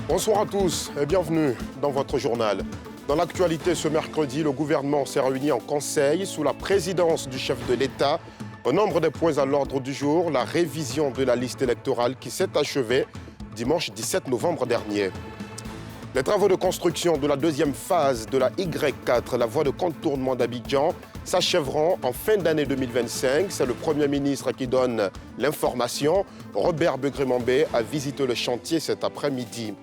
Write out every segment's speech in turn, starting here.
Bonsoir à tous et bienvenue dans votre journal. Dans l'actualité ce mercredi, le gouvernement s'est réuni en conseil sous la présidence du chef de l'État. Au nombre des points à l'ordre du jour, la révision de la liste électorale qui s'est achevée dimanche 17 novembre dernier. Les travaux de construction de la deuxième phase de la Y4, la voie de contournement d'Abidjan, s'achèveront en fin d'année 2025. C'est le Premier ministre qui donne l'information. Robert Begré-Mambé a visité le chantier cet après-midi.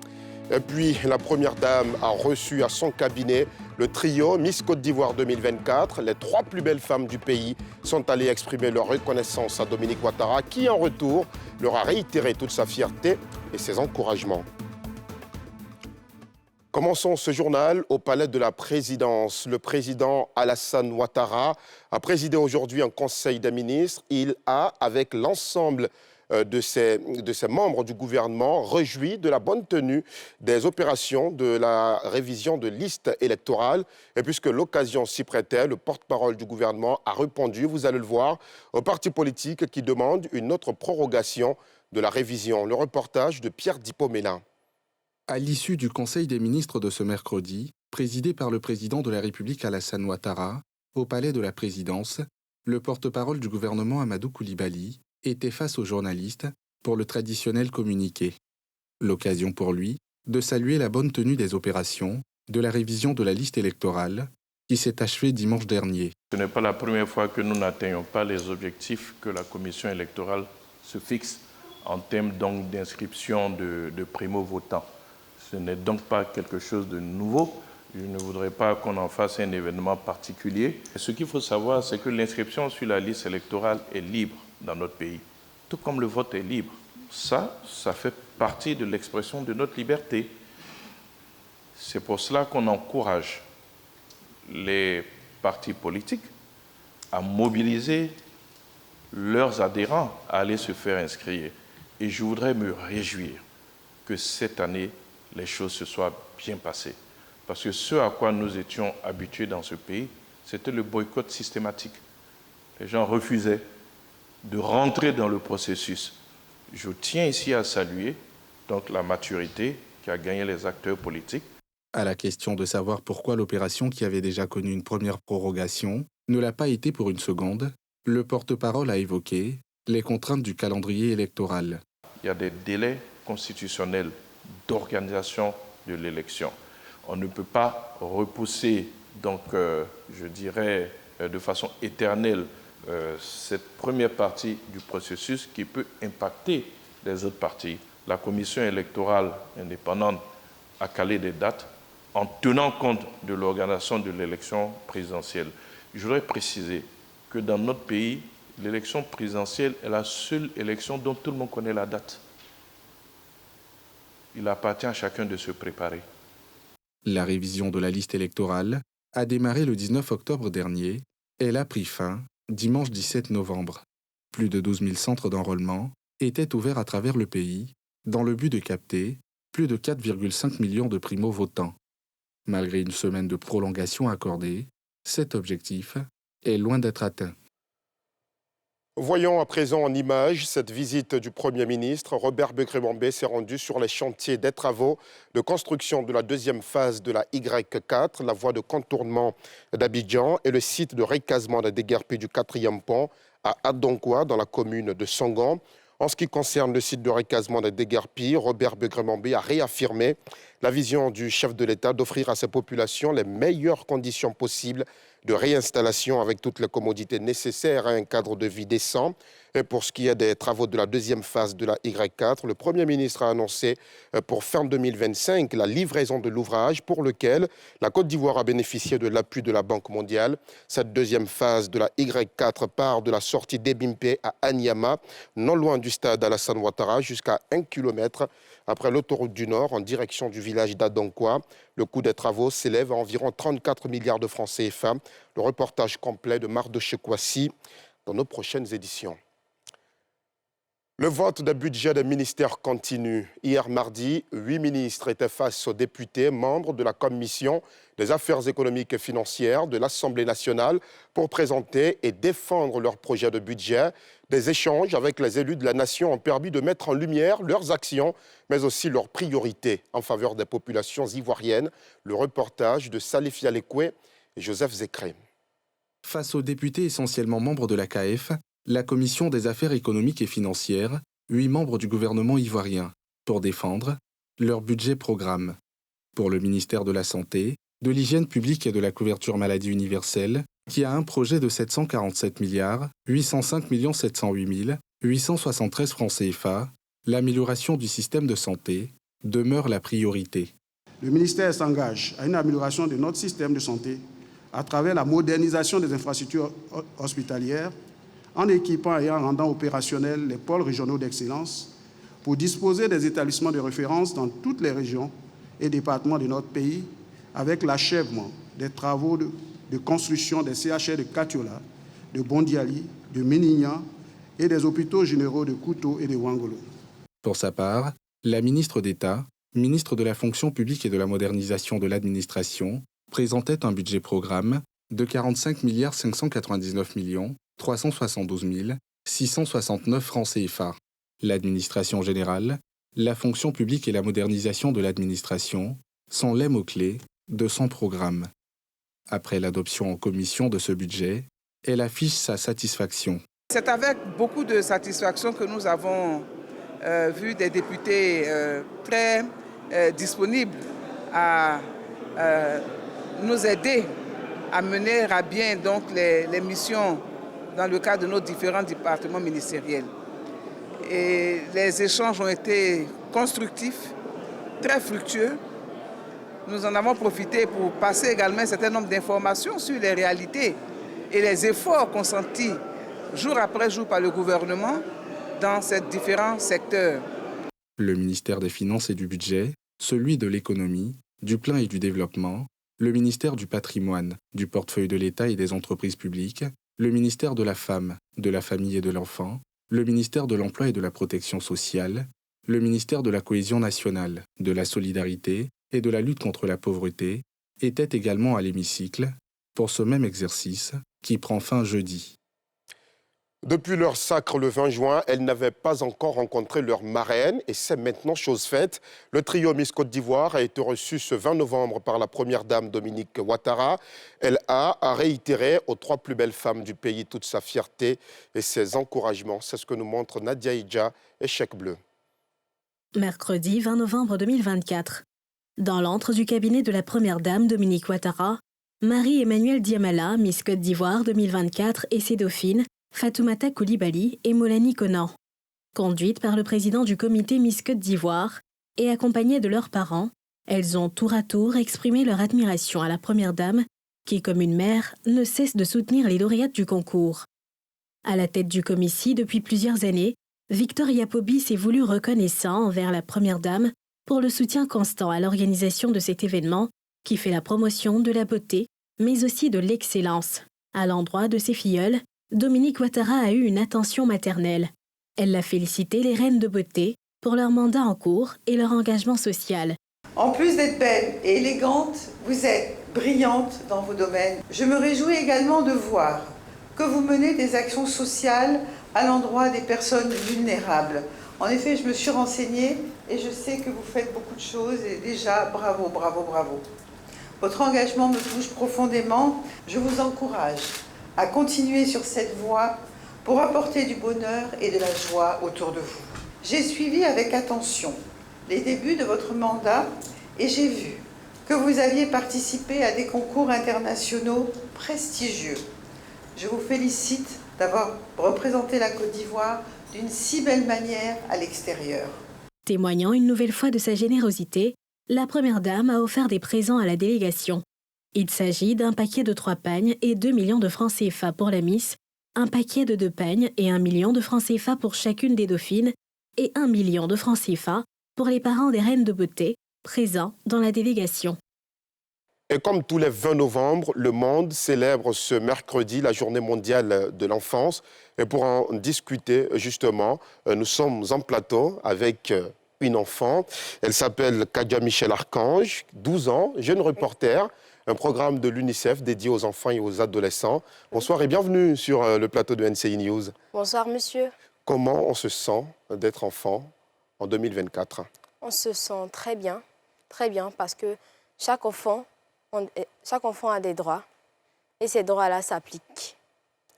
Et puis, la Première Dame a reçu à son cabinet le trio Miss Côte d'Ivoire 2024. Les 3 plus belles femmes du pays sont allées exprimer leur reconnaissance à Dominique Ouattara, qui en retour leur a réitéré toute sa fierté et ses encouragements. Commençons ce journal au palais de la présidence. Le président Alassane Ouattara a présidé aujourd'hui un conseil des ministres. Il a, avec l'ensemble de ses membres du gouvernement, réjoui de la bonne tenue des opérations de la révision de liste électorale. Et puisque l'occasion s'y prêtait, le porte-parole du gouvernement a répondu, vous allez le voir, aux partis politiques qui demandent une autre prorogation de la révision. Le reportage de Pierre Dipomélin. À l'issue du Conseil des ministres de ce mercredi, présidé par le président de la République Alassane Ouattara, au palais de la présidence, le porte-parole du gouvernement Amadou Koulibaly était face aux journalistes pour le traditionnel communiqué. L'occasion pour lui de saluer la bonne tenue des opérations de la révision de la liste électorale qui s'est achevée dimanche dernier. Ce n'est pas la première fois que nous n'atteignons pas les objectifs que la commission électorale se fixe en termes d'inscription de primo-votants. Ce n'est donc pas quelque chose de nouveau. Je ne voudrais pas qu'on en fasse un événement particulier. Ce qu'il faut savoir, c'est que l'inscription sur la liste électorale est libre dans notre pays, tout comme le vote est libre. Ça fait partie de l'expression de notre liberté. C'est pour cela qu'on encourage les partis politiques à mobiliser leurs adhérents à aller se faire inscrire. Et je voudrais me réjouir que cette année, les choses se soient bien passées. Parce que ce à quoi nous étions habitués dans ce pays, c'était le boycott systématique. Les gens refusaient de rentrer dans le processus. Je tiens ici à saluer donc la maturité qui a gagné les acteurs politiques. À la question de savoir pourquoi l'opération qui avait déjà connu une première prorogation ne l'a pas été pour une seconde, le porte-parole a évoqué les contraintes du calendrier électoral. Il y a des délais constitutionnels d'organisation de l'élection. On ne peut pas repousser, donc, je dirais, de façon éternelle, cette première partie du processus qui peut impacter les autres parties. La commission électorale indépendante a calé des dates en tenant compte de l'organisation de l'élection présidentielle. Je voudrais préciser que dans notre pays, l'élection présidentielle est la seule élection dont tout le monde connaît la date. Il appartient à chacun de se préparer. La révision de la liste électorale a démarré le 19 octobre dernier. Elle a pris fin dimanche 17 novembre. Plus de 12 000 centres d'enrôlement étaient ouverts à travers le pays dans le but de capter plus de 4,5 millions de primo-votants. Malgré une semaine de prolongation accordée, cet objectif est loin d'être atteint. Voyons à présent en images cette visite du Premier ministre. Robert Begré-Mambé s'est rendu sur les chantiers des travaux de construction de la deuxième phase de la Y4, la voie de contournement d'Abidjan et le site de recasement des déguerpis du 4e pont à Adonkwa, dans la commune de Songan. En ce qui concerne le site de recasement des déguerpis, Robert Begré-Mambé a réaffirmé la vision du chef de l'État d'offrir à ses populations les meilleures conditions possibles de réinstallation avec toutes les commodités nécessaires à un cadre de vie décent. Et pour ce qui est des travaux de la deuxième phase de la Y4, le Premier ministre a annoncé pour fin 2025 la livraison de l'ouvrage pour lequel la Côte d'Ivoire a bénéficié de l'appui de la Banque mondiale. Cette deuxième phase de la Y4 part de la sortie d'Ebimpe à Anyama, non loin du stade Alassane Ouattara, jusqu'à 1 km après l'autoroute du Nord en direction du village d'Adonkwa. Le coût des travaux s'élève à environ 34 milliards de francs CFA. Le reportage complet de Mardoché Kouassi dans nos prochaines éditions. Le vote des budgets des ministères continue. Hier mardi, 8 ministres étaient face aux députés membres de la Commission des affaires économiques et financières de l'Assemblée nationale pour présenter et défendre leurs projets de budget. Des échanges avec les élus de la nation ont permis de mettre en lumière leurs actions, mais aussi leurs priorités en faveur des populations ivoiriennes. Le reportage de Salif Yalekwe et Joseph Zekré. Face aux députés essentiellement membres de la CAF, la Commission des affaires économiques et financières, 8 membres du gouvernement ivoirien, pour défendre leur budget programme. Pour le ministère de la Santé, de l'Hygiène publique et de la couverture maladie universelle, qui a un projet de 747 milliards 805 708 873 francs CFA, l'amélioration du système de santé demeure la priorité. Le ministère s'engage à une amélioration de notre système de santé à travers la modernisation des infrastructures hospitalières, en équipant et en rendant opérationnels les pôles régionaux d'excellence pour disposer des établissements de référence dans toutes les régions et départements de notre pays, avec l'achèvement des travaux de construction des CHR de Katiola, de Bondiali, de Ménignan et des hôpitaux généraux de Kouto et de Ouangolo. Pour sa part, la ministre d'État, ministre de la fonction publique et de la modernisation de l'administration, présentait un budget programme de 45 599 372 669 francs CFA. L'administration générale, la fonction publique et la modernisation de l'administration sont les mots-clés de son programme. Après l'adoption en commission de ce budget, elle affiche sa satisfaction. C'est avec beaucoup de satisfaction que nous avons vu des députés très disponibles à nous aider à mener à bien donc, les missions dans le cadre de nos différents départements ministériels. Et les échanges ont été constructifs, très fructueux. Nous en avons profité pour passer également un certain nombre d'informations sur les réalités et les efforts consentis jour après jour par le gouvernement dans ces différents secteurs. Le ministère des Finances et du Budget, celui de l'économie, du Plan et du Développement, le ministère du Patrimoine, du portefeuille de l'État et des entreprises publiques, le ministère de la Femme, de la Famille et de l'Enfant, le ministère de l'Emploi et de la Protection sociale, le ministère de la Cohésion nationale, de la Solidarité et de la lutte contre la pauvreté étaient également à l'hémicycle pour ce même exercice qui prend fin jeudi. Depuis leur sacre le 20 juin, elles n'avaient pas encore rencontré leur marraine et c'est maintenant chose faite. Le trio Miss Côte d'Ivoire a été reçu ce 20 novembre par la première dame Dominique Ouattara. Elle a réitéré aux 3 plus belles femmes du pays toute sa fierté et ses encouragements. C'est ce que nous montre Nadia Idja et Chèque Bleu. Mercredi 20 novembre 2024. Dans l'antre du cabinet de la première dame Dominique Ouattara, Marie-Emmanuelle Diamala, Miss Côte d'Ivoire 2024 et ses dauphines, Fatoumata Coulibaly et Molani Conan. Conduites par le président du comité Miss Côte d'Ivoire et accompagnées de leurs parents, elles ont tour à tour exprimé leur admiration à la première dame qui, comme une mère, ne cesse de soutenir les lauréates du concours. À la tête du comité depuis plusieurs années, Victoria Pobi s'est voulu reconnaissant envers la première dame pour le soutien constant à l'organisation de cet événement qui fait la promotion de la beauté, mais aussi de l'excellence. À l'endroit de ses filleules, Dominique Ouattara a eu une attention maternelle. Elle a félicité les reines de beauté pour leur mandat en cours et leur engagement social. En plus d'être belle et élégante, vous êtes brillante dans vos domaines. Je me réjouis également de voir que vous menez des actions sociales à l'endroit des personnes vulnérables. En effet, je me suis renseignée et je sais que vous faites beaucoup de choses et déjà, bravo, bravo, bravo. Votre engagement me touche profondément. Je vous encourage à continuer sur cette voie pour apporter du bonheur et de la joie autour de vous. J'ai suivi avec attention les débuts de votre mandat et j'ai vu que vous aviez participé à des concours internationaux prestigieux. Je vous félicite d'avoir représenté la Côte d'Ivoire d'une si belle manière à l'extérieur. Témoignant une nouvelle fois de sa générosité, la première dame a offert des présents à la délégation. Il s'agit d'un paquet de 3 pagnes et 2 millions de francs CFA pour la Miss, un paquet de 2 pagnes et 1 million de francs CFA pour chacune des dauphines et 1 million de francs CFA pour les parents des reines de beauté présents dans la délégation. Et comme tous les 20 novembre, le monde célèbre ce mercredi la journée mondiale de l'enfance. Et pour en discuter, justement, nous sommes en plateau avec une enfant. Elle s'appelle Kadia Michel-Archange, 12 ans, jeune reporter, un programme de l'UNICEF dédié aux enfants et aux adolescents. Bonsoir et bienvenue sur le plateau de NCI News. Bonsoir, monsieur. Comment on se sent d'être enfant en 2024? On se sent très bien, parce que chaque enfant a des droits et ces droits-là s'appliquent.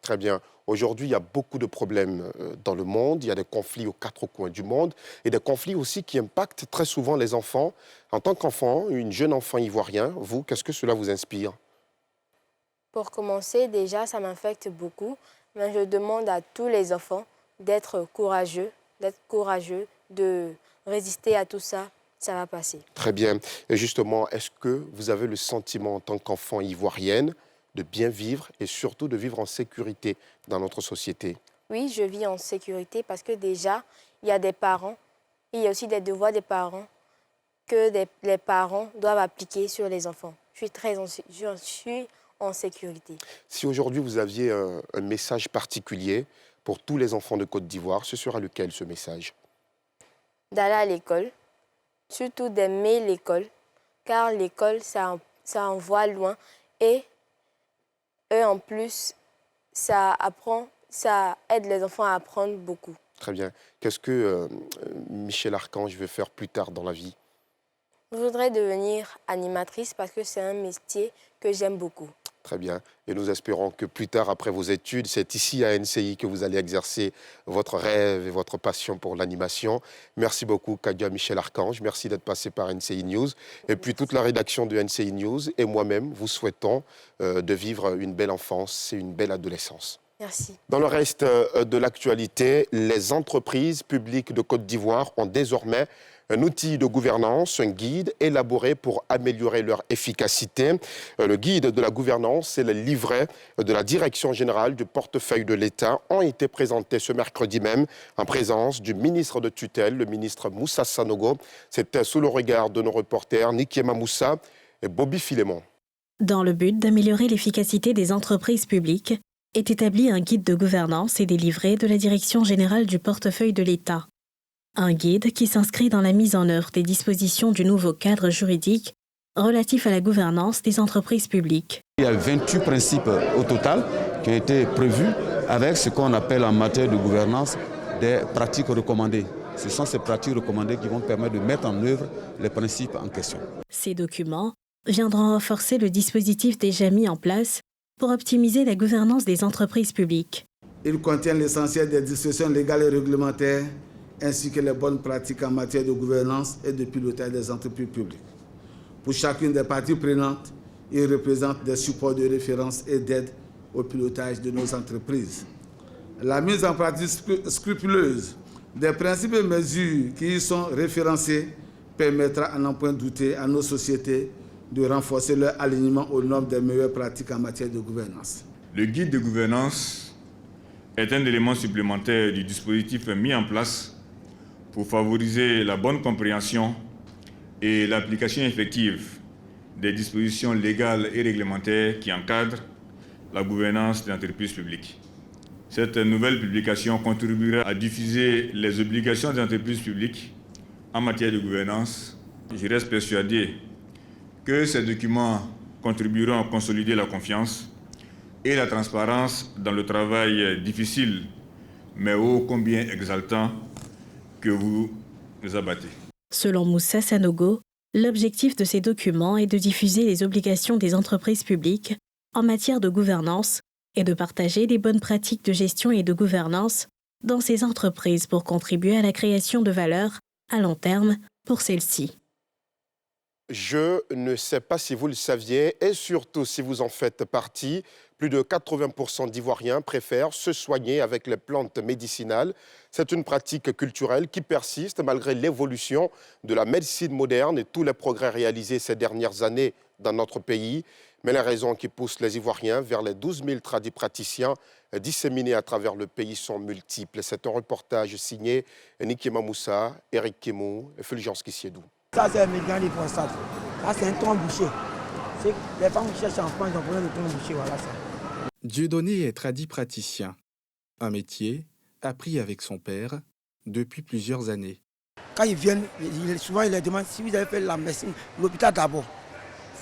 Très bien. Aujourd'hui, il y a beaucoup de problèmes dans le monde. Il y a des conflits aux quatre coins du monde et des conflits aussi qui impactent très souvent les enfants. En tant qu'enfant, une jeune enfant ivoirien, vous, qu'est-ce que cela vous inspire? Pour commencer, déjà, ça m'affecte beaucoup. Mais je demande à tous les enfants d'être courageux, de résister à tout ça. Ça va passer. Très bien. Et justement, est-ce que vous avez le sentiment en tant qu'enfant ivoirienne de bien vivre et surtout de vivre en sécurité dans notre société? Oui, je vis en sécurité parce que déjà, il y a des parents, et il y a aussi des devoirs des parents que les parents doivent appliquer sur les enfants. Je suis en sécurité. Si aujourd'hui vous aviez un message particulier pour tous les enfants de Côte d'Ivoire, ce sera lequel ce message? D'aller à l'école, surtout d'aimer l'école, car l'école, ça envoie loin et en plus, ça aide les enfants à apprendre beaucoup. Très bien. Qu'est-ce que Michel-Archange veut faire plus tard dans la vie? Je voudrais devenir animatrice parce que c'est un métier que j'aime beaucoup. Très bien. Et nous espérons que plus tard, après vos études, c'est ici à NCI que vous allez exercer votre rêve et votre passion pour l'animation. Merci beaucoup, Kadia Michel-Archange. Merci d'être passé par NCI News. Et puis toute la rédaction de NCI News et moi-même vous souhaitons de vivre une belle enfance et une belle adolescence. Merci. Dans le reste de l'actualité, les entreprises publiques de Côte d'Ivoire ont désormais un outil de gouvernance, un guide élaboré pour améliorer leur efficacité. Le guide de la gouvernance et le livret de la Direction générale du portefeuille de l'État ont été présentés ce mercredi même en présence du ministre de tutelle, le ministre Moussa Sanogo. C'était sous le regard de nos reporters Nikiema Moussa et Bobby Filémon. Dans le but d'améliorer l'efficacité des entreprises publiques, est établi un guide de gouvernance et des livrets de la Direction générale du portefeuille de l'État. Un guide qui s'inscrit dans la mise en œuvre des dispositions du nouveau cadre juridique relatif à la gouvernance des entreprises publiques. Il y a 28 principes au total qui ont été prévus avec ce qu'on appelle en matière de gouvernance des pratiques recommandées. Ce sont ces pratiques recommandées qui vont permettre de mettre en œuvre les principes en question. Ces documents viendront renforcer le dispositif déjà mis en place pour optimiser la gouvernance des entreprises publiques. Il contient l'essentiel des dispositions légales et réglementaires ainsi que les bonnes pratiques en matière de gouvernance et de pilotage des entreprises publiques. Pour chacune des parties prenantes, il représente des supports de référence et d'aide au pilotage de nos entreprises. La mise en pratique scrupuleuse des principes et mesures qui y sont référencés permettra à n'en point douter à nos sociétés de renforcer leur alignement aux normes des meilleures pratiques en matière de gouvernance. Le guide de gouvernance est un élément supplémentaire du dispositif mis en place pour favoriser la bonne compréhension et l'application effective des dispositions légales et réglementaires qui encadrent la gouvernance des entreprises publiques. Cette nouvelle publication contribuera à diffuser les obligations des entreprises publiques en matière de gouvernance. Je reste persuadé que ces documents contribueront à consolider la confiance et la transparence dans le travail difficile, mais ô combien exaltant, que vous abattez. Selon Moussa Sanogo, l'objectif de ces documents est de diffuser les obligations des entreprises publiques en matière de gouvernance et de partager les bonnes pratiques de gestion et de gouvernance dans ces entreprises pour contribuer à la création de valeur à long terme pour celles-ci. Je ne sais pas si vous le saviez et surtout si vous en faites partie, plus de 80% d'Ivoiriens préfèrent se soigner avec les plantes médicinales. C'est une pratique culturelle qui persiste malgré l'évolution de la médecine moderne et tous les progrès réalisés ces dernières années dans notre pays. Mais les raisons qui poussent les Ivoiriens vers les 12 000 praticiens disséminés à travers le pays sont multiples. C'est un reportage signé Nikiema Moussa, Eric Kemou et Fulgence Kissiedou. Ça, c'est un migrant du prostate. Ça, c'est un tronc bouché. Les femmes qui cherchent enfants, ils ont besoin de temps boucher, voilà ça. Dieudonné est tradipraticien, un métier appris avec son père depuis plusieurs années. Quand ils viennent, souvent ils leur demandent si vous avez fait la médecine, l'hôpital d'abord.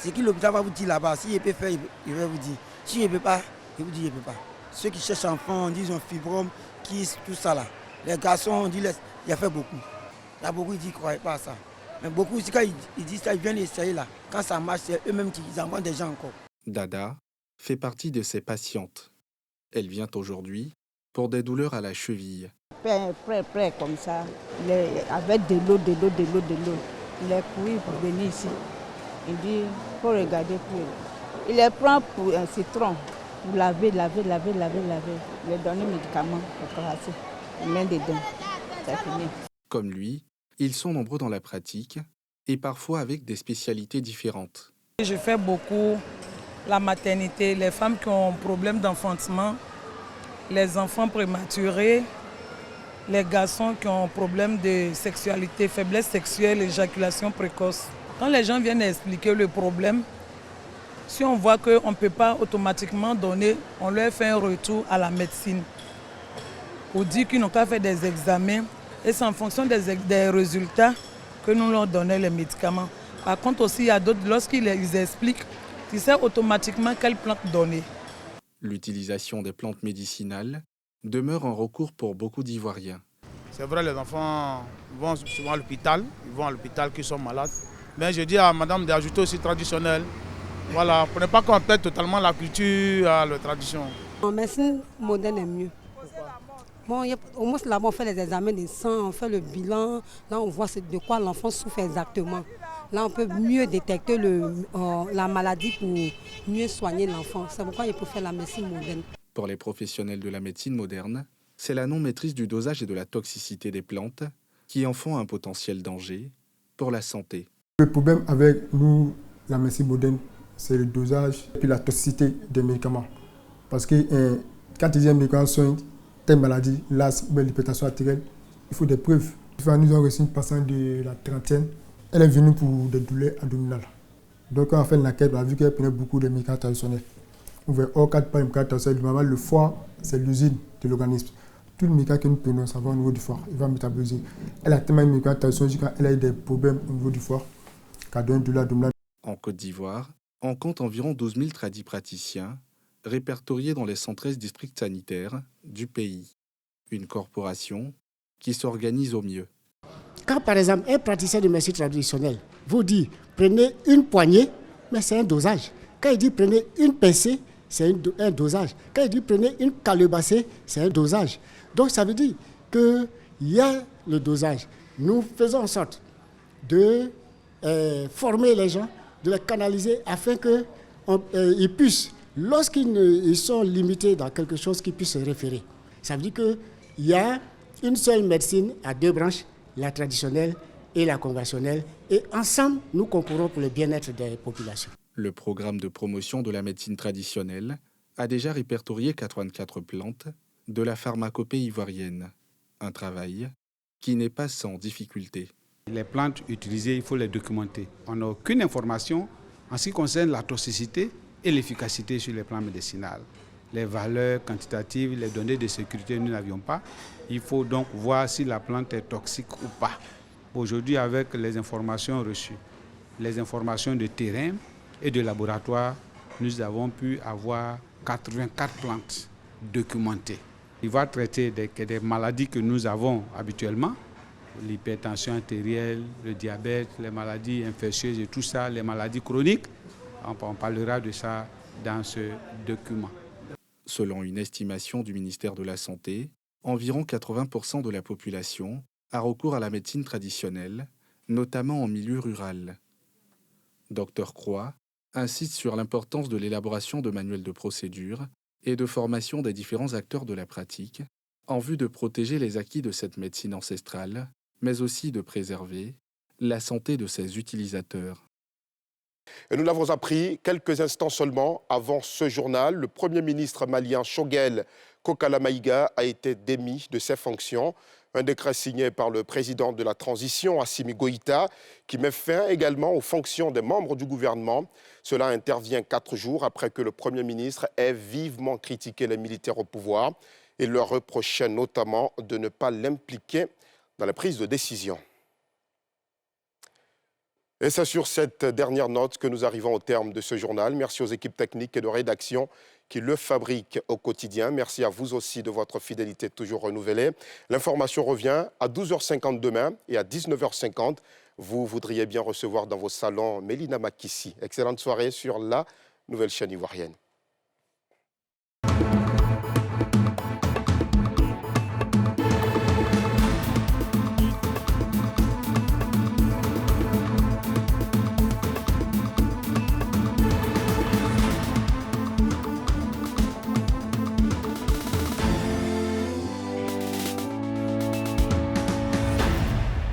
Ce que l'hôpital va vous dire là-bas, s'il peut faire, il va vous dire. S'il ne peut pas, il vous dit il ne peut pas. Ceux qui cherchent enfants, on dit ils ont fibrome, tout ça là. Les garçons, on dit il a fait beaucoup. Il y a beaucoup qui ne croient pas à ça. Mais beaucoup aussi, quand ils disent ça, ils viennent essayer là. Quand ça marche, c'est eux-mêmes qui envoient des gens encore. Dada fait partie de ces patientes. Elle vient aujourd'hui pour des douleurs à la cheville. Prêt comme ça, avec de l'eau. Il est couru pour venir ici. Il dit, il faut regarder pour. Il les prend pour un citron, pour laver. Il lui donne un médicament pour crasser. Il met dedans, ça finit. Comme lui, ils sont nombreux dans la pratique et parfois avec des spécialités différentes. Je fais beaucoup la maternité, les femmes qui ont problème d'enfantement, les enfants prématurés, les garçons qui ont problème de sexualité, faiblesse sexuelle, éjaculation précoce. Quand les gens viennent expliquer le problème, si on voit qu'on ne peut pas automatiquement donner, on leur fait un retour à la médecine. On dit qu'ils n'ont qu'à faire des examens et c'est en fonction des résultats que nous leur donnons les médicaments. Par contre aussi, il y a d'autres, lorsqu'ils expliquent, tu sais automatiquement quelle plante donner. L'utilisation des plantes médicinales demeure un recours pour beaucoup d'Ivoiriens. C'est vrai, les enfants vont souvent à l'hôpital, ils vont à l'hôpital qu'ils sont malades. Mais je dis à madame d'ajouter aussi traditionnel. Voilà, pour ne pas qu'on perde totalement la culture à la tradition. En médecine moderne est mieux. Bon, au moins là-bas, on fait les examens de sang, on fait le bilan. Là, on voit de quoi l'enfant souffre exactement. Là, on peut mieux détecter la maladie pour mieux soigner l'enfant. C'est pourquoi il faut faire la médecine moderne. Pour les professionnels de la médecine moderne, c'est la non-maîtrise du dosage et de la toxicité des plantes qui en font un potentiel danger pour la santé. Le problème avec nous, la médecine moderne, c'est le dosage et puis la toxicité des médicaments. Parce que quand ils disent médicaments soignent telle maladie, l'asthme, l'hypertension artérielle, il faut des preuves. Nous avons reçu une patiente de la trentaine. Elle est venue pour des douleurs abdominales. Donc, quand on a fait une enquête, on a vu qu'elle prenait beaucoup de médicaments traditionnels. On veut hors cadre pas les médicaments traditionnels. Normalement, le foie, c'est l'usine de l'organisme. Tout le médicament que nous prenons, ça va au niveau du foie. Il va métaboliser. Elle a tellement de médicaments traditionnels qu'elle a eu des problèmes au niveau du foie, qu'elle a donné une douleur abdominale. En Côte d'Ivoire, on compte environ 12 000 tradipraticiens répertoriés dans les 113 districts sanitaires du pays. Une corporation qui s'organise au mieux. Quand par exemple un praticien de médecine traditionnelle vous dit prenez une poignée, mais c'est un dosage. Quand il dit prenez une pincée, c'est un dosage. Quand il dit prenez une calebassée, c'est un dosage. Donc ça veut dire qu'il y a le dosage. Nous faisons en sorte de former les gens, de les canaliser afin qu'ils puissent, lorsqu'ils sont limités dans quelque chose, qu'ils puissent se référer. Ça veut dire qu'il y a une seule médecine à deux branches, la traditionnelle et la conventionnelle, et ensemble, nous concourons pour le bien-être des populations. Le programme de promotion de la médecine traditionnelle a déjà répertorié 84 plantes de la pharmacopée ivoirienne. Un travail qui n'est pas sans difficulté. Les plantes utilisées, il faut les documenter. On n'a aucune information en ce qui concerne la toxicité et l'efficacité sur les plans médicinaux. Les valeurs quantitatives, les données de sécurité, nous n'avions pas. Il faut donc voir si la plante est toxique ou pas. Aujourd'hui, avec les informations reçues, les informations de terrain et de laboratoire, nous avons pu avoir 84 plantes documentées. Il va traiter des maladies que nous avons habituellement, l'hypertension artérielle, le diabète, les maladies infectieuses et tout ça, les maladies chroniques. On parlera de ça dans ce document. Selon une estimation du ministère de la Santé, environ 80% de la population a recours à la médecine traditionnelle, notamment en milieu rural. Dr Croix insiste sur l'importance de l'élaboration de manuels de procédure et de formation des différents acteurs de la pratique, en vue de protéger les acquis de cette médecine ancestrale, mais aussi de préserver la santé de ses utilisateurs. Et nous l'avons appris quelques instants seulement avant ce journal. Le Premier ministre malien Choguel Kokala Maïga a été démis de ses fonctions. Un décret signé par le président de la transition, Assimi Goïta, qui met fin également aux fonctions des membres du gouvernement. Cela intervient 4 jours après que le Premier ministre ait vivement critiqué les militaires au pouvoir et leur reprochait notamment de ne pas l'impliquer dans la prise de décision. Et c'est sur cette dernière note que nous arrivons au terme de ce journal. Merci aux équipes techniques et de rédaction qui le fabriquent au quotidien. Merci à vous aussi de votre fidélité toujours renouvelée. L'information revient à 12h50 demain et à 19h50. Vous voudriez bien recevoir dans vos salons Mélina Makissi. Excellente soirée sur la nouvelle chaîne ivoirienne.